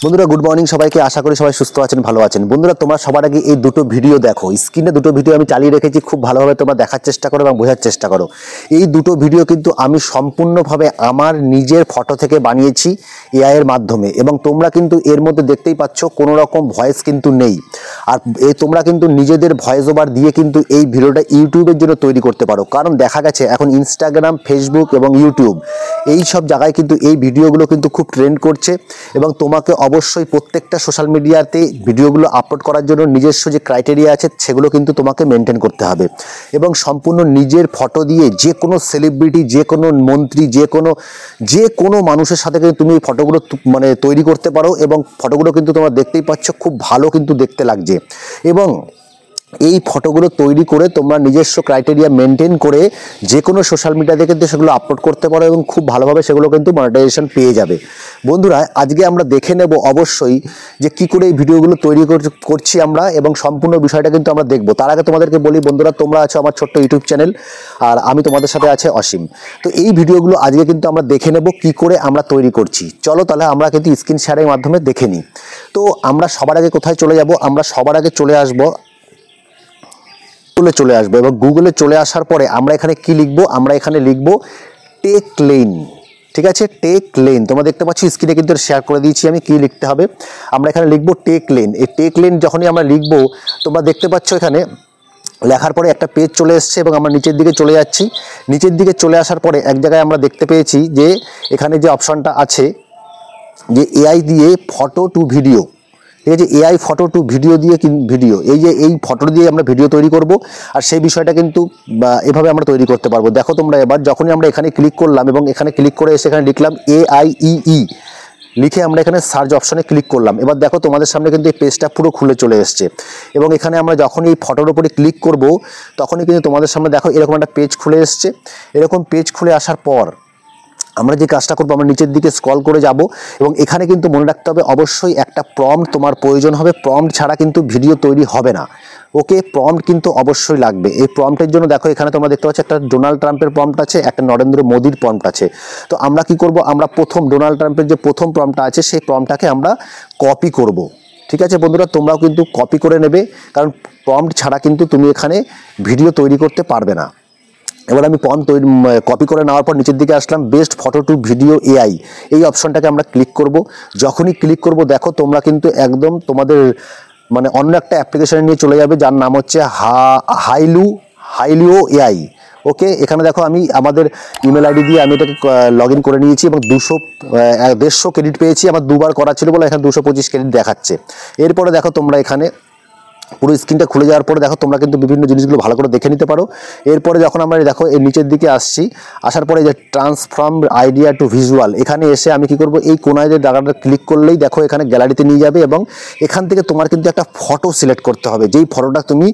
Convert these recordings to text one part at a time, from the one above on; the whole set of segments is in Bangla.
বন্ধুরা গুড মর্নিং সবাইকে, আশা করি সবাই সুস্থ আছেন, ভালো আছেন। বন্ধুরা তোমরা সবার আগে এই দুটো ভিডিও দেখো, স্ক্রিনে দুটো ভিডিও আমি চালিয়ে রেখেছি, খুব ভালোভাবে তোমরা দেখার চেষ্টা করো এবং বোঝার চেষ্টা করো। এই দুটো ভিডিও কিন্তু আমি সম্পূর্ণভাবে আমার নিজের ফটো থেকে বানিয়েছি এআই এর মাধ্যমে, এবং তোমরা কিন্তু এর মধ্যে দেখতেই পাচ্ছ কোনো রকম ভয়েস কিন্তু নেই। আর তোমরা কিন্তু নিজেদের ভয়েস ওভার দিয়ে কিন্তু এই ভিডিওটা ইউটিউবের জন্য তৈরি করতে পারো, কারণ দেখা গেছে এখন ইনস্টাগ্রাম, ফেসবুক এবং ইউটিউব এই সব জায়গায় কিন্তু এই ভিডিওগুলো কিন্তু খুব ট্রেন্ড করছে, এবং তোমাকে অবশ্যই প্রত্যেকটা সোশ্যাল মিডিয়াতে ভিডিওগুলো আপলোড করার জন্য নিজস্ব যে ক্রাইটেরিয়া আছে সেগুলো কিন্তু তোমাকে মেনটেন করতে হবে, এবং সম্পূর্ণ নিজের ফটো দিয়ে যে কোনো সেলিব্রিটি, যে কোনো মন্ত্রী, যে কোনো মানুষের সাথে কিন্তু তুমি এই ফটোগুলো মানে তৈরি করতে পারো, এবং ফটোগুলো কিন্তু তোমরা দেখতেই পাচ্ছ খুব ভালো কিন্তু দেখতে লাগছে। এবং এই ফটোগুলো তৈরি করে তোমরা নিজস্ব ক্রাইটেরিয়া মেনটেন করে যে কোনো সোশ্যাল মিডিয়াতে কিন্তু সেগুলো আপলোড করতে পারো, এবং খুব ভালোভাবে সেগুলো কিন্তু মনিটাইজেশন পেয়ে যাবে। বন্ধুরা আজকে আমরা দেখে নেব অবশ্যই যে কি করে এই ভিডিওগুলো তৈরি করছি আমরা, এবং সম্পূর্ণ বিষয়টা কিন্তু আমরা দেখব। তার আগে তোমাদেরকে বলি বন্ধুরা, তোমরা আছো আমার ছোট্ট ইউটিউব চ্যানেল, আর আমি তোমাদের সাথে আছে অসীম। তো এই ভিডিওগুলো আজকে কিন্তু আমরা দেখে নেব কি করে আমরা তৈরি করছি। চলো তাহলে আমরা কিন্তু স্ক্রিন শেয়ারের মাধ্যমে দেখে নিই। তো আমরা সবার আগে কোথায় চলে যাব? আমরা সবার আগে চলে আসবো এবং গুগলে চলে আসার পরে আমরা এখানে কি লিখবো? আমরা এখানে লিখবো টেক লেন। ঠিক আছে, টেক লেন। তোমরা দেখতে পাচ্ছ স্ক্রিনে কিন্তু শেয়ার করে দিয়েছি আমি, কি লিখতে হবে। আমরা এখানে লিখবো টেক লেন। এই টেক লেন যখনই আমরা লিখবো, তোমরা দেখতে পাচ্ছ এখানে লেখার পরে একটা পেজ চলে এসছে, এবং আমরা নিচের দিকে চলে যাচ্ছি। নিচের দিকে চলে আসার পরে এক জায়গায় আমরা দেখতে পেয়েছি যে এখানে যে অপশনটা আছে যে এআই দিয়ে ফটো টু ভিডিও, ঠিক আছে, এআই ফটো টু ভিডিও দিয়ে ভিডিও, এই যে এই ফটো দিয়ে আমরা ভিডিও তৈরি করব, আর সেই বিষয়টা কিন্তু এভাবে আমরা তৈরি করতে পারবো। দেখো তোমরা এবার যখনই আমরা এখানে ক্লিক করলাম, এবং এখানে ক্লিক করে এসে এখানে লিখলাম AIEE লিখে আমরা এখানে সার্চ অপশনে ক্লিক করলাম। এবার দেখো তোমাদের সামনে কিন্তু এই পেজটা পুরো খুলে চলে এসছে, এবং এখানে আমরা যখনই এই ফটোর উপরে ক্লিক করব তখনই কিন্তু তোমাদের সামনে দেখো এরকম একটা পেজ খুলে এসছে। এরকম পেজ খুলে আসার পর আমরা যে কাজটা করবো, আমরা নিচের দিকে স্ক্রল করে যাব, এবং এখানে কিন্তু মনে রাখতে হবে অবশ্যই একটা প্রম্পট তোমার প্রয়োজন হবে। প্রম্পট ছাড়া কিন্তু ভিডিও তৈরি হবে না। ওকে, প্রম্পট কিন্তু অবশ্যই লাগবে। এই প্রম্পটের জন্য দেখো এখানে তোমরা দেখতে পাচ্ছ একটা ডোনাল্ড ট্রাম্পের প্রম্পট আছে, একটা নরেন্দ্র মোদির প্রম্পট আছে। তো আমরা কি করব? আমরা প্রথম ডোনাল্ড ট্রাম্পের যে প্রথম প্রম্পটটা আছে সেই প্রম্পটটাকে আমরা কপি করব। ঠিক আছে বন্ধুরা, তোমরাও কিন্তু কপি করে নেবে, কারণ প্রম্পট ছাড়া কিন্তু তুমি এখানে ভিডিও তৈরি করতে পারবে না। এবার আমি কপি করে নেওয়ার পর নিচের দিকে আসলাম, best photo to video AI, এই অপশনটাকে আমরা ক্লিক করব। যখনই ক্লিক করব দেখো তোমরা কিন্তু একদম তোমাদের মানে অন্য একটা অ্যাপ্লিকেশনে নিয়ে চলে যাবে, যার নাম হচ্ছে হাইলিও এআই। ওকে, এখানে দেখো আমি আমাদের ইমেল আইডি দিয়ে আমি এটাকে লগ ইন করে নিয়েছি, এবং 150 ক্রেডিট পেয়েছি। আমার দুবার করা ছিল বলে এখানে 225 ক্রেডিট দেখাচ্ছে। এরপরে দেখো তোমরা এখানে পুরো স্ক্রিনটা খুলে যাওয়ার পরে দেখো তোমরা কিন্তু বিভিন্ন জিনিসগুলো ভালো করে দেখে নিতে পারো। এরপরে যখন আমরা দেখো এই নিচের দিকে আসছি, আসার পরে যে ট্রান্সফর্ম আইডিয়া টু ভিজুয়াল, এখানে এসে আমি কি করব, এই কোনায় যে জায়গাটা ক্লিক করলেই দেখো এখানে গ্যালারিতে নিয়ে যাবে, এবং এখান থেকে তোমার কিন্তু একটা ফটো সিলেক্ট করতে হবে, যেই ফটোটা তুমি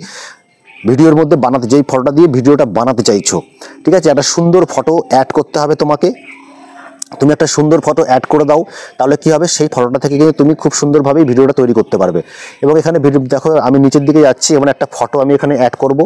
ভিডিওর মধ্যে বানাতে, যেই ফটোটা দিয়ে ভিডিওটা বানাতে চাইছো। ঠিক আছে, একটা সুন্দর ফটো অ্যাড করতে হবে তোমাকে। তুমি একটা সুন্দর ফটো অ্যাড করে দাও, তাহলে কি হবে, সেই ফটোটা থেকে কিন্তু তুমি খুব সুন্দরভাবে ভিডিওটা তৈরি করতে পারবে। এবং এখানে ভিডিও দেখো আমি নিচের দিকে যাচ্ছি, এবং একটা ফটো আমি এখানে অ্যাড করব।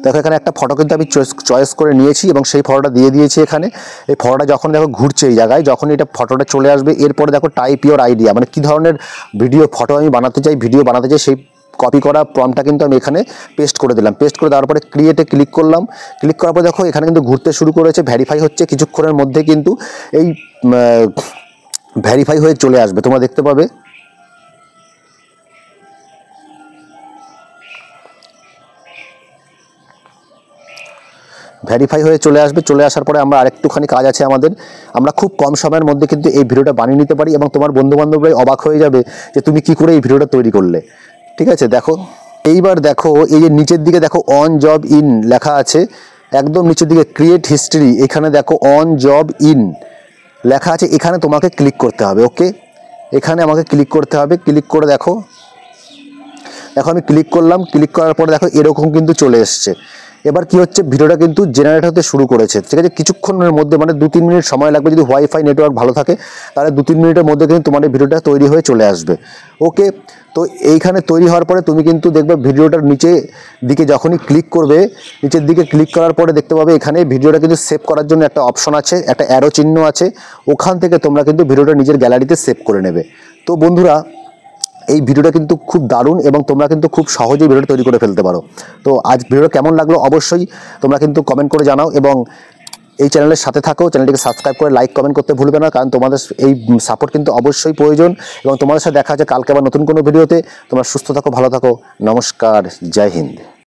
দেখো এখানে একটা ফটো কিন্তু আমি চয়েস করে নিয়েছি, এবং সেই ফটোটা দিয়ে দিয়েছি এখানে। এই ফটোটা যখন দেখো ঘুরছে এই জায়গায়, যখন এটা ফটোটা চলে আসবে, এরপরে দেখো টাইপ ইওর আইডিয়া, মানে কী ধরনের ফটো আমি বানাতে চাই, ভিডিও বানাতে চাই, সেই কপি করা প্রম্পটটা কিন্তু আমি এখানে পেস্ট করে দিলাম। পেস্ট করে দেওয়ার পরে ক্রিয়েটে ক্লিক করলাম। ক্লিক করার পরে দেখো এখানে কিন্তু ঘুরতে শুরু করেছে, ভেরিফাই হচ্ছে, কিছুক্ষণের মধ্যে কিন্তু এই ভেরিফাই হয়ে চলে আসবে, তোমরা দেখতে পাবে। ভেরিফাই হয়ে চলে আসবে। চলে আসার পরে আমরা আরেকটুখানি কাজ আছে আমাদের, আমরা খুব কম সময়ের মধ্যে কিন্তু এই ভিডিওটা বানিয়ে নিতে পারি, এবং তোমার বন্ধুবান্ধবরাই অবাক হয়ে যাবে যে তুমি কি করে এই ভিডিওটা তৈরি করলে। ঠিক আছে, দেখো এইবার দেখো এই যে নিচের দিকে দেখো অন জব ইন লেখা আছে, একদম নিচের দিকে ক্রিয়েট হিস্ট্রি, এখানে দেখো অন জব ইন লেখা আছে, এখানে তোমাকে ক্লিক করতে হবে। ওকে, এখানে আমাকে ক্লিক করতে হবে। ক্লিক করে দেখো দেখো আমি ক্লিক করলাম, ক্লিক করার পরে দেখো এরকম কিন্তু চলে এসছে। এবার কি হচ্ছে, ভিডিওটা কিন্তু জেনারেট হতে শুরু করেছে, ঠিক আছে। কিছুক্ষণের মধ্যে মানে 2-3 মিনিট সময় লাগবে, যদি ওয়াইফাই নেটওয়ার্ক ভালো থাকে তাহলে 2-3 মিনিটের মধ্যে কিন্তু তোমার এই ভিডিওটা তৈরি হয়ে চলে আসবে। ওকে, তো এইখানে তৈরি হওয়ার পরে তুমি কিন্তু দেখবে ভিডিওটার নিচে দিকে যখনই ক্লিক করবে, নিচের দিকে ক্লিক করার পরে দেখতে পাবে এখানে ভিডিওটা কিন্তু সেভ করার জন্য একটা অপশন আছে, একটা অ্যারো চিহ্ন আছে, ওখান থেকে তোমরা কিন্তু ভিডিওটা নিজের গ্যালারিতে সেভ করে নেবে। তো বন্ধুরা, এই ভিডিওটা কিন্তু খুব দারুণ এবং তোমরা কিন্তু খুব সহজেই ভিডিওটা তৈরি করে ফেলতে পারো। তো আজ ভিডিওটা কেমন লাগলো অবশ্যই তোমরা কিন্তু কমেন্ট করে জানাও, এবং এই চ্যানেলের সাথে থাকো, চ্যানেলটিকে সাবস্ক্রাইব করে লাইক কমেন্ট করতে ভুলবে না, কারণ তোমাদের এই সাপোর্ট কিন্তু অবশ্যই প্রয়োজন। এবং তোমাদের সাথে দেখা হচ্ছে কালকে আবার নতুন কোনো ভিডিওতে। তোমরা সুস্থ থাকো, ভালো থাকো, নমস্কার, জয় হিন্দ।